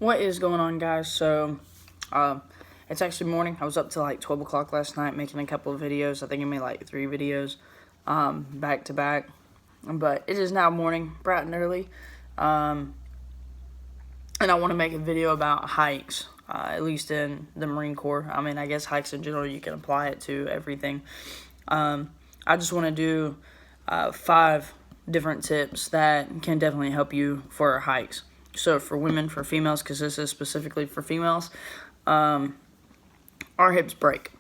What is going on, guys? So, it's actually morning. I was up till like 12 o'clock last night making a couple of videos. I think I made like 3 videos back to back. But it is now morning, bright and early. And I want to make a video about hikes, at least in the Marine Corps. I mean, I guess hikes in general, you can apply it to everything. I just want to do 5 different tips that can definitely help you for hikes. So for women, for females, because this is specifically for females, our hips break,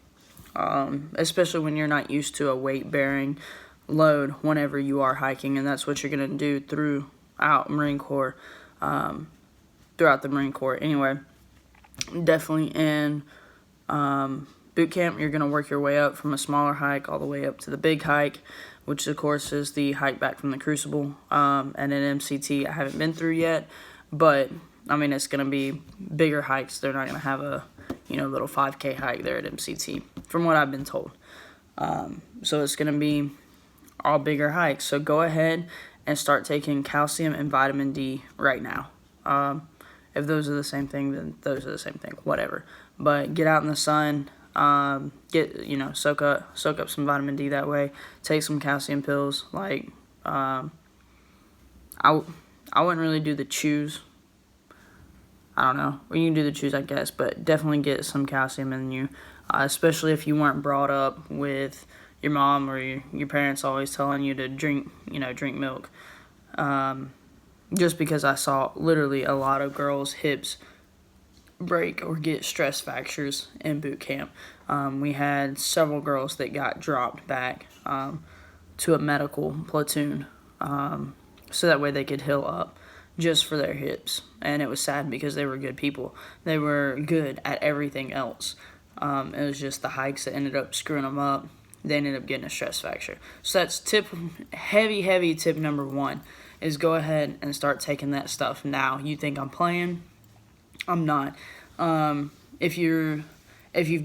especially when you're not used to a weight-bearing load whenever you are hiking, and that's what you're going to do throughout Marine Corps, throughout the Marine Corps. Anyway, definitely in boot camp, you're going to work your way up from a smaller hike all the way up to the big hike, which of course is the hike back from the Crucible, and an MCT I haven't been through yet. But, I mean, it's going to be bigger hikes. They're not going to have a, little 5K hike there at MCT, from what I've been told. So it's going to be all bigger hikes. So go ahead and start taking calcium and vitamin D right now. If those are the same thing, then those are the same thing. Whatever. But get out in the sun. Soak up some vitamin D that way. Take some calcium pills. Like, I wouldn't really do the chews. I don't know. Or you can do the chews, I guess, but definitely get some calcium in you, especially if you weren't brought up with your mom or your parents always telling you to drink milk. Just because I saw literally a lot of girls' hips break or get stress fractures in boot camp. We had several girls that got dropped back to a medical platoon, so that way they could heal up just for their hips. And it was sad because they were good people. They were good at everything else. It was just the hikes that ended up screwing them up. They ended up getting a stress fracture. So that's heavy tip number 1 is go ahead and start taking that stuff now. You think I'm playing? I'm not. If you've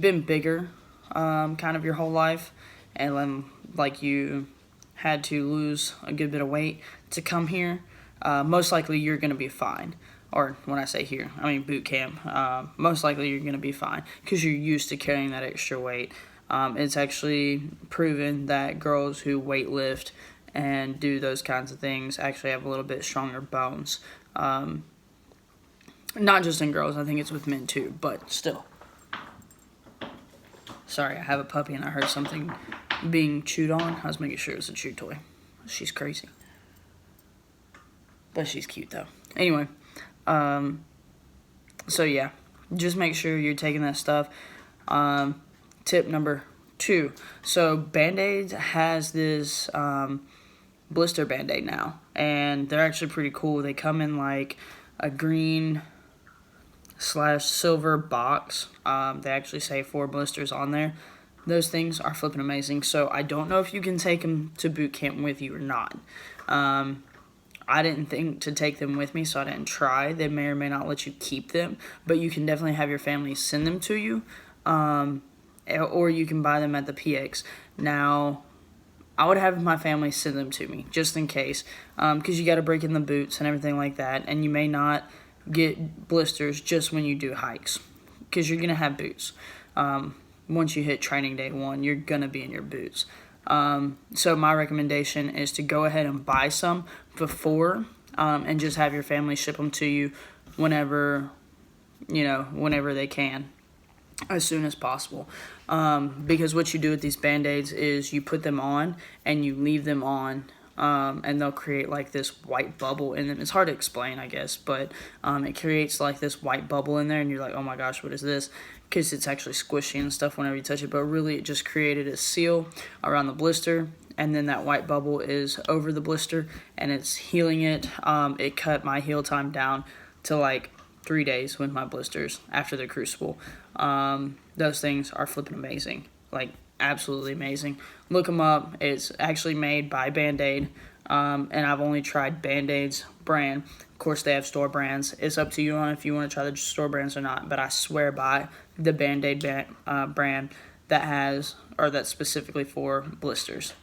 been bigger kind of your whole life, and then like you had to lose a good bit of weight to come here, most likely you're going to be fine. Or when I say here, I mean boot camp. Most likely you're going to be fine because you're used to carrying that extra weight. It's actually proven that girls who weight lift and do those kinds of things actually have a little bit stronger bones. Not just in girls, I think it's with men too, but still. Sorry, I have a puppy and I heard something being chewed on. I was making sure it was a chew toy. She's crazy. But she's cute though. Anyway, so yeah, just make sure you're taking that stuff. Tip number 2. So Band-Aids has this blister Band-Aid now, and they're actually pretty cool. They come in like a green/silver box. They actually say 4 blisters on there. Those things are flipping amazing. So I don't know if you can take them to boot camp with you or not. I didn't think to take them with me, so I didn't try. They may or may not let you keep them, but you can definitely have your family send them to you, or you can buy them at the PX. Now, I would have my family send them to me, just in case, because you got to break in the boots and everything like that, and you may not get blisters just when you do hikes, because you're going to have boots. Once you hit training day 1, you're going to be in your boots. So my recommendation is to go ahead and buy some before, and just have your family ship them to you whenever they can, as soon as possible. Because what you do with these Band-Aids is you put them on and you leave them on, and they'll create like this white bubble in them. It's hard to explain, I guess, but it creates like this white bubble in there, and you're like, oh my gosh, what is this? Because it's actually squishy and stuff whenever you touch it, but really it just created a seal around the blister, and then that white bubble is over the blister, and it's healing it. It cut my heal time down to like 3 days with my blisters after the Crucible. Those things are flipping amazing, like absolutely amazing. Look them up. It's actually made by Band-Aid, and I've only tried Band-Aid's brand. Of course, they have store brands. It's up to you on if you want to try the store brands or not, but I swear by the Band-Aid brand that's specifically for blisters.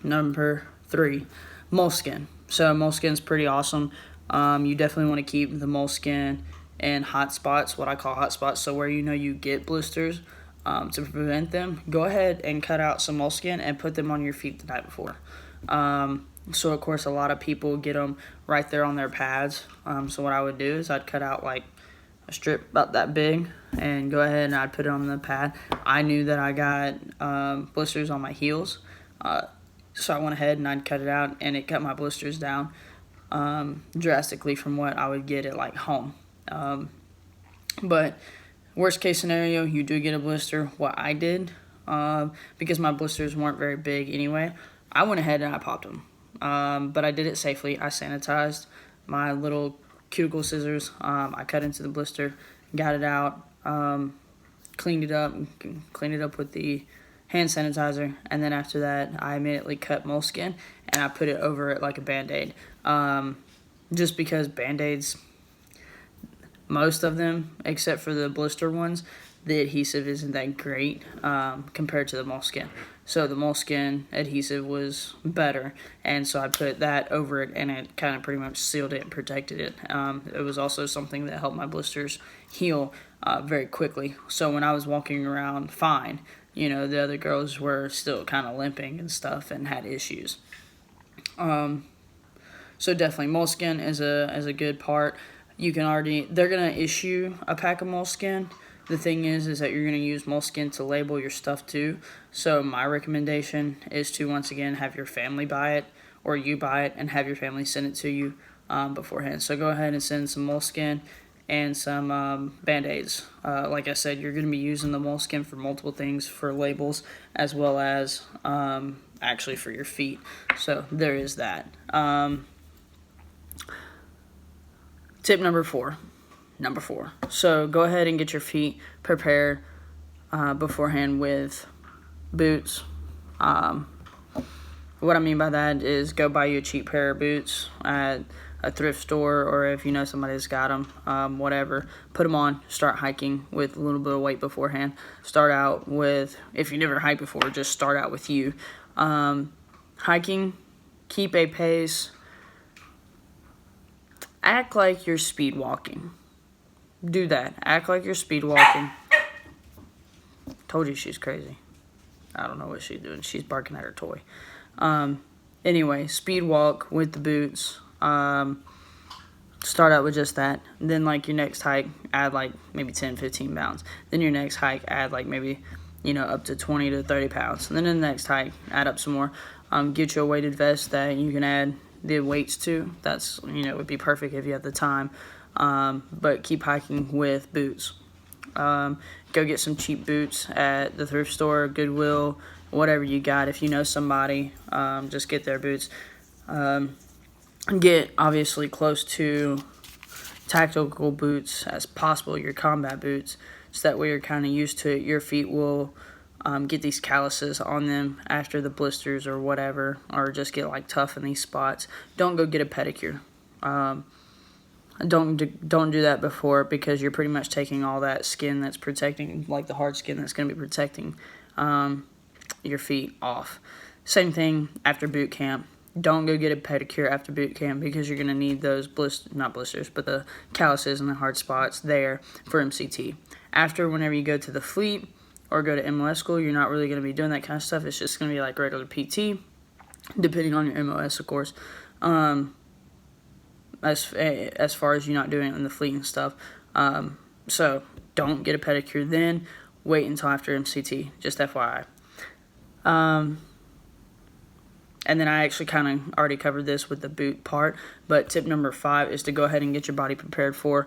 Number 3, moleskin. So moleskin's pretty awesome. You definitely want to keep the moleskin in hot spots, what I call hot spots, so where you get blisters. To prevent them, go ahead and cut out some moleskin and put them on your feet the night before. So of course a lot of people get them right there on their pads. So what I would do is I'd cut out like a strip about that big and go ahead and I'd put it on the pad. I knew that I got blisters on my heels, so I went ahead and I'd cut it out, and it cut my blisters down drastically from what I would get at like home. But worst case scenario, you do get a blister. What I did, because my blisters weren't very big anyway, I went ahead and I popped them. But I did it safely. I sanitized my little cuticle scissors. I cut into the blister, got it out, cleaned it up with the hand sanitizer, and then after that, I immediately cut moleskin and I put it over it like a Band-Aid. Just because Band-Aids, most of them, except for the blister ones, the adhesive isn't that great compared to the moleskin. So the moleskin adhesive was better, and so I put that over it, and it kind of pretty much sealed it and protected it. It was also something that helped my blisters heal very quickly. So when I was walking around fine, the other girls were still kind of limping and stuff and had issues. So definitely moleskin is a good part. They're gonna issue a pack of moleskin. The thing is that you're gonna use moleskin to label your stuff too. So my recommendation is to once again have your family buy it, or you buy it and have your family send it to you beforehand. So go ahead and send some moleskin and some Band-Aids. Like I said, you're gonna be using the moleskin for multiple things, for labels as well as actually for your feet. So there is that. Tip number four. So go ahead and get your feet prepared beforehand with boots. What I mean by that is go buy you a cheap pair of boots at a thrift store, or if you know somebody's got them, whatever. Put them on, start hiking with a little bit of weight beforehand. Start out with, if you never hiked before, just start out with you. Hiking, keep a pace. Act like you're speed walking. Do that. Act like you're speed walking. Told you she's crazy. I don't know what she's doing. She's barking at her toy. Anyway, speed walk with the boots. Start out with just that. Then like your next hike, add like maybe 10, 15 pounds. Then your next hike, add like maybe, up to 20 to 30 pounds. And then in the next hike, add up some more. Get you a weighted vest that you can add the weights to. That's, would be perfect if you have the time. But keep hiking with boots. Go get some cheap boots at the thrift store, Goodwill, whatever you got. If you know somebody, just get their boots. Get obviously close to tactical boots as possible, your combat boots, so that way you're kind of used to it. Your feet will get these calluses on them after the blisters or whatever, or just get like tough in these spots. Don't go get a pedicure. Don't do that before, because you're pretty much taking all that skin that's protecting, like the hard skin that's going to be protecting your feet off. Same thing after boot camp. Don't go get a pedicure after boot camp, because you're going to need those not blisters, but the calluses and the hard spots there for MCT. After, whenever you go to the fleet or go to MOS school, you're not really going to be doing that kind of stuff. It's just going to be like regular PT, depending on your MOS, of course. As far as you not doing it in the fleet and stuff. So don't get a pedicure then. Wait until after MCT, just FYI. And then I actually kind of already covered this with the boot part, but tip number 5 is to go ahead and get your body prepared for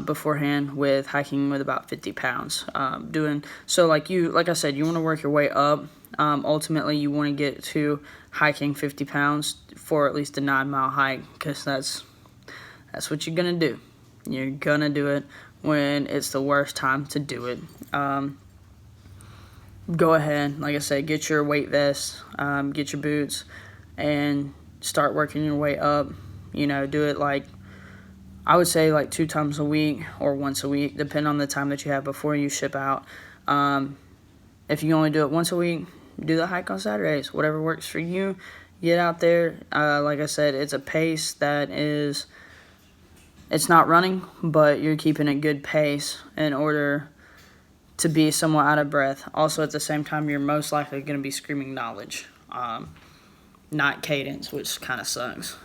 beforehand with hiking with about 50 pounds. Like I said, you want to work your way up. Ultimately, you want to get to hiking 50 pounds for at least a 9-mile hike, because that's what you're going to do. You're going to do it when it's the worst time to do it. Go ahead, like I said, get your weight vest, get your boots, and start working your way up. Do it like, I would say like 2 times a week or once a week, depending on the time that you have before you ship out. If you only do it once a week, do the hike on Saturdays. Whatever works for you, get out there. Like I said, it's a pace that is it's not running, but you're keeping a good pace in order to be somewhat out of breath. Also, at the same time, you're most likely going to be screaming knowledge, not cadence, which kind of sucks.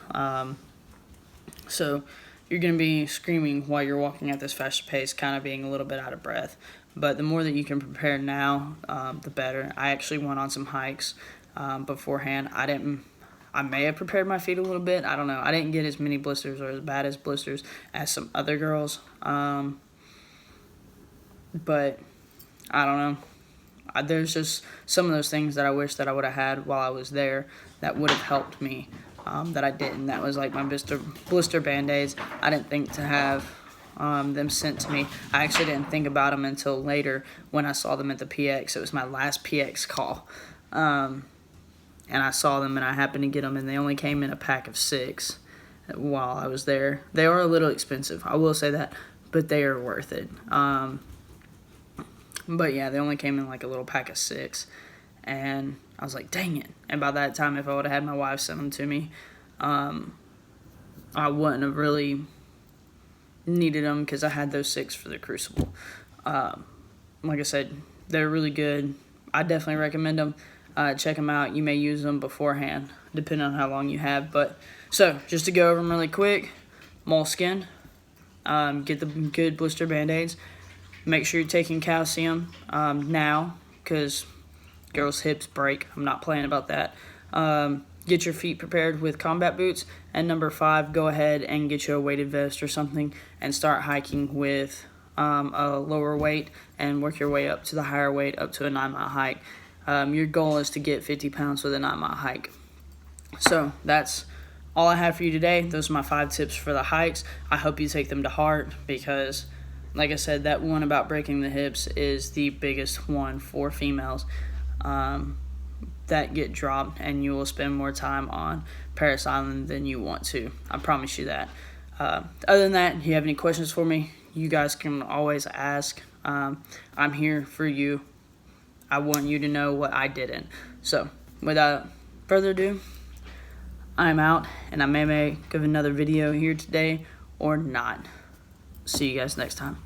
So you're going to be screaming while you're walking at this fast pace, kind of being a little bit out of breath. But the more that you can prepare now, the better. I actually went on some hikes beforehand. I may have prepared my feet a little bit. I don't know. I didn't get as many blisters or as bad as blisters as some other girls. But I don't know. There's just some of those things that I wish that I would have had while I was there that would have helped me that I didn't. That was like my blister Band-Aids. I didn't think to have them sent to me. I actually didn't think about them until later when I saw them at the PX. It was my last PX call. And I saw them and I happened to get them, and they only came in a pack of 6 while I was there. They are a little expensive, I will say that, but they are worth it. But yeah, they only came in like a little pack of 6, and I was like, dang it. And by that time, if I would have had my wife send them to me, I wouldn't have really needed them because I had those 6 for the Crucible. Like I said, they're really good. I definitely recommend them. Check them out. You may use them beforehand, depending on how long you have. But so, just to go over them really quick, moleskin, get the good blister Band-Aids. Make sure you're taking calcium now, because girls' hips break. I'm not playing about that. Get your feet prepared with combat boots. And number 5, go ahead and get you a weighted vest or something and start hiking with a lower weight and work your way up to the higher weight, up to a 9-mile hike. Your goal is to get 50 pounds with a 9-mile hike. So that's all I have for you today. Those are my 5 tips for the hikes. I hope you take them to heart because, like I said, that one about breaking the hips is the biggest one for females that get dropped, and you will spend more time on Paris Island than you want to. I promise you that. Other than that, if you have any questions for me, you guys can always ask. I'm here for you. I want you to know what I didn't. So, without further ado, I'm out, and I may make another video here today or not. See you guys next time.